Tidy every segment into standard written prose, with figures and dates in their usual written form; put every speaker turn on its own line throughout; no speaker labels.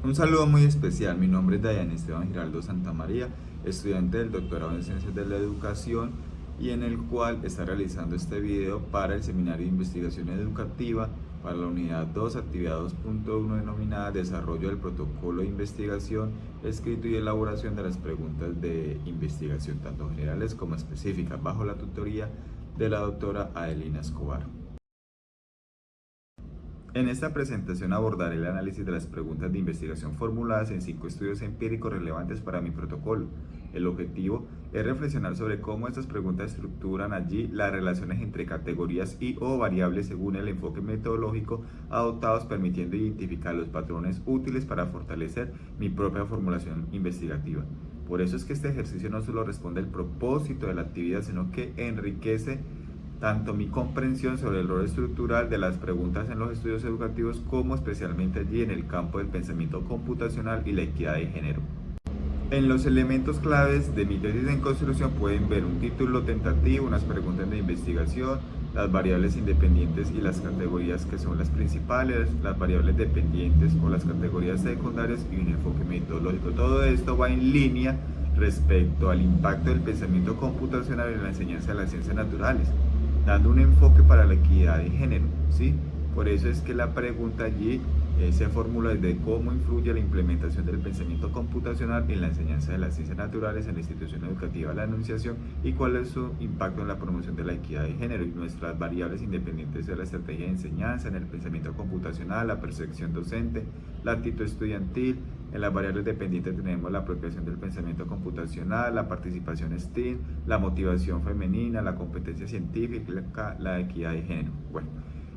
Un saludo muy especial, mi nombre es Dayan Esteban Giraldo Santamaría, estudiante del doctorado en Ciencias de la Educación y en el cual está realizando este video para el Seminario de Investigación Educativa para la Unidad 2, Actividad 2.1 denominada Desarrollo del Protocolo de Investigación, escrito y elaboración de las preguntas de investigación, tanto generales como específicas, bajo la tutoría de la doctora Adelina Escobar. En esta presentación abordaré el análisis de las preguntas de investigación formuladas en 5 estudios empíricos relevantes para mi protocolo. El objetivo es reflexionar sobre cómo estas preguntas estructuran allí las relaciones entre categorías y o variables según el enfoque metodológico adoptados, permitiendo identificar los patrones útiles para fortalecer mi propia formulación investigativa. Por eso es que este ejercicio no solo responde al propósito de la actividad, sino que enriquece tanto mi comprensión sobre el rol estructural de las preguntas en los estudios educativos como especialmente allí en el campo del pensamiento computacional y la equidad de género. En los elementos claves de mi tesis en construcción pueden ver un título tentativo, unas preguntas de investigación, las variables independientes y las categorías que son las principales, las variables dependientes o las categorías secundarias y un enfoque metodológico. Todo esto va en línea respecto al impacto del pensamiento computacional en la enseñanza de las ciencias naturales, dando un enfoque para la equidad de género, ¿sí? Por eso es que la pregunta allí se formula desde cómo influye la implementación del pensamiento computacional en la enseñanza de las ciencias naturales en la institución educativa de la Anunciación y cuál es su impacto en la promoción de la equidad de género y nuestras variables independientes de la estrategia de enseñanza, en el pensamiento computacional, la percepción docente, la actitud estudiantil. En las variables dependientes tenemos la apropiación del pensamiento computacional, la participación STEAM, la motivación femenina, la competencia científica, la equidad de género. Bueno,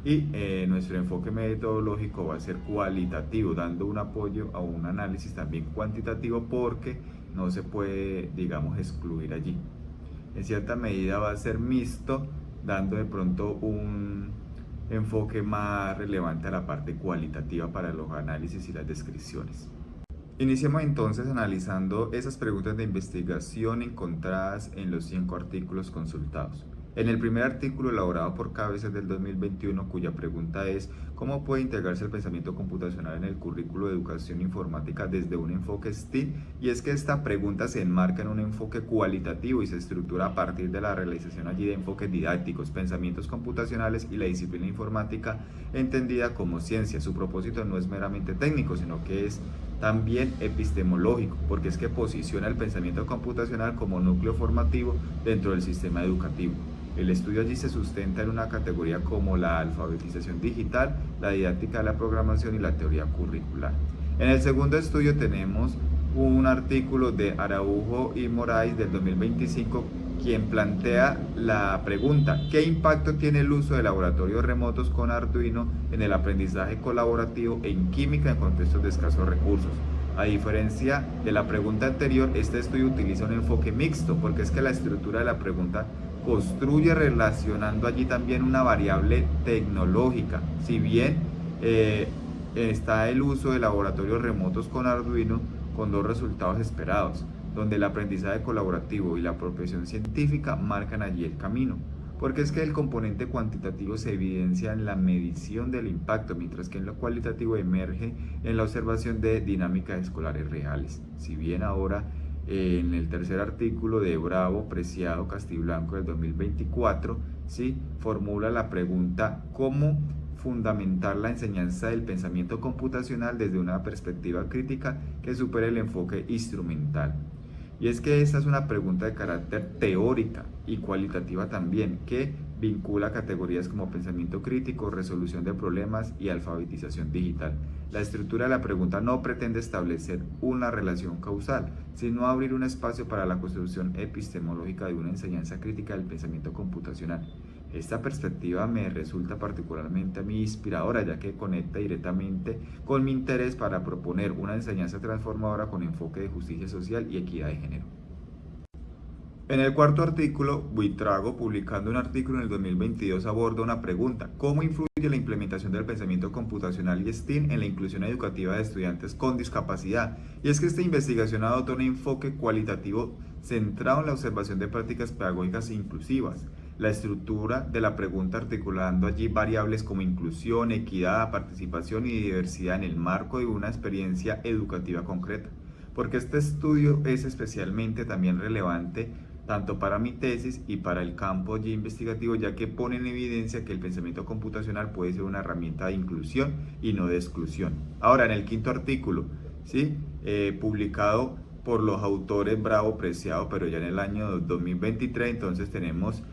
y nuestro enfoque metodológico va a ser cualitativo, dando un apoyo a un análisis también cuantitativo porque no se puede, digamos, excluir allí. En cierta medida va a ser mixto, dando de pronto un enfoque más relevante a la parte cualitativa para los análisis y las descripciones. Iniciemos entonces analizando esas preguntas de investigación encontradas en los 5 artículos consultados. En el primer artículo elaborado por Cabezas del 2021, cuya pregunta es ¿cómo puede integrarse el pensamiento computacional en el currículo de educación informática desde un enfoque STEAM? Y es que esta pregunta se enmarca en un enfoque cualitativo y se estructura a partir de la realización allí de enfoques didácticos, pensamientos computacionales y la disciplina informática entendida como ciencia. Su propósito no es meramente técnico, sino que es también epistemológico, porque es que posiciona el pensamiento computacional como núcleo formativo dentro del sistema educativo. El estudio allí se sustenta en una categoría como la alfabetización digital, la didáctica de la programación y la teoría curricular. En el segundo estudio tenemos un artículo de Araujo y Moraes del 2025, quien plantea la pregunta: ¿qué impacto tiene el uso de laboratorios remotos con Arduino en el aprendizaje colaborativo en química en contextos de escasos recursos? A diferencia de la pregunta anterior, este estudio utiliza un enfoque mixto, porque es que la estructura de la pregunta construye relacionando allí también una variable tecnológica. Si bien está el uso de laboratorios remotos con Arduino con 2 resultados esperados, donde el aprendizaje colaborativo y la apropiación científica marcan allí el camino, porque es que el componente cuantitativo se evidencia en la medición del impacto, mientras que en lo cualitativo emerge en la observación de dinámicas escolares reales. Si bien ahora en el tercer artículo de Bravo, Preciado, Castiblanco del 2024, ¿sí?, formula la pregunta: ¿cómo fundamentar la enseñanza del pensamiento computacional desde una perspectiva crítica que supere el enfoque instrumental? Y es que esta es una pregunta de carácter teórica y cualitativa también, que vincula categorías como pensamiento crítico, resolución de problemas y alfabetización digital. La estructura de la pregunta no pretende establecer una relación causal, sino abrir un espacio para la construcción epistemológica de una enseñanza crítica del pensamiento computacional. Esta perspectiva me resulta particularmente a mí inspiradora, ya que conecta directamente con mi interés para proponer una enseñanza transformadora con enfoque de justicia social y equidad de género. En el cuarto artículo, Buitrago, publicando un artículo en el 2022, aborda una pregunta: ¿cómo influye la implementación del pensamiento computacional y STEAM en la inclusión educativa de estudiantes con discapacidad? Y es que esta investigación adopta un enfoque cualitativo centrado en la observación de prácticas pedagógicas inclusivas, la estructura de la pregunta articulando allí variables como inclusión, equidad, participación y diversidad en el marco de una experiencia educativa concreta. Porque este estudio es especialmente también relevante tanto para mi tesis y para el campo allí investigativo, ya que pone en evidencia que el pensamiento computacional puede ser una herramienta de inclusión y no de exclusión. Ahora, en el quinto artículo, ¿sí? Publicado por los autores Bravo Preciado, pero ya en el año 2023, entonces tenemos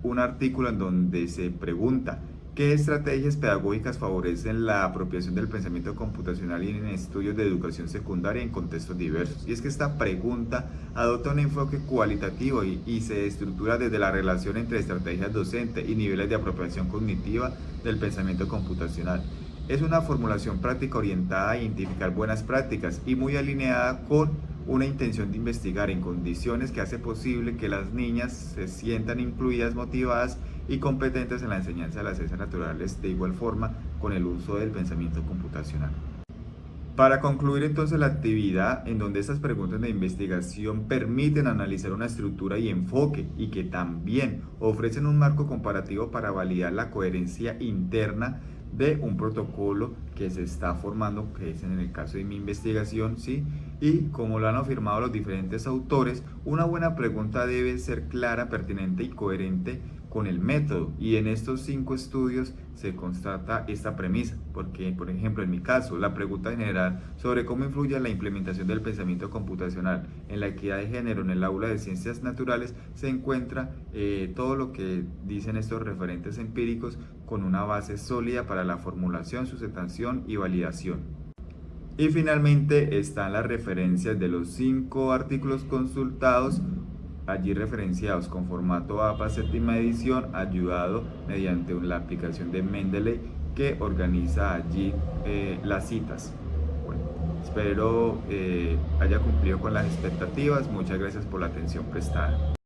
un artículo en donde se pregunta ¿qué estrategias pedagógicas favorecen la apropiación del pensamiento computacional y en estudios de educación secundaria en contextos diversos? Y es que esta pregunta adopta un enfoque cualitativo y se estructura desde la relación entre estrategias docentes y niveles de apropiación cognitiva del pensamiento computacional. Es una formulación práctica orientada a identificar buenas prácticas y muy alineada con una intención de investigar en condiciones que hace posible que las niñas se sientan incluidas, motivadas y competentes en la enseñanza de las ciencias naturales, de igual forma con el uso del pensamiento computacional. Para concluir entonces la actividad en donde estas preguntas de investigación permiten analizar una estructura y enfoque y que también ofrecen un marco comparativo para validar la coherencia interna de un protocolo que se está formando, que es en el caso de mi investigación, ¿sí? Y como lo han afirmado los diferentes autores, una buena pregunta debe ser clara, pertinente y coherente con el método, y en estos 5 estudios se constata esta premisa, porque por ejemplo en mi caso la pregunta general sobre cómo influye la implementación del pensamiento computacional en la equidad de género en el aula de ciencias naturales se encuentra todo lo que dicen estos referentes empíricos con una base sólida para la formulación, sustentación y validación. Y finalmente están las referencias de los 5 artículos consultados, allí referenciados con formato APA séptima edición, ayudado mediante la aplicación de Mendeley que organiza allí las citas. Bueno, espero haya cumplido con las expectativas. Muchas gracias por la atención prestada.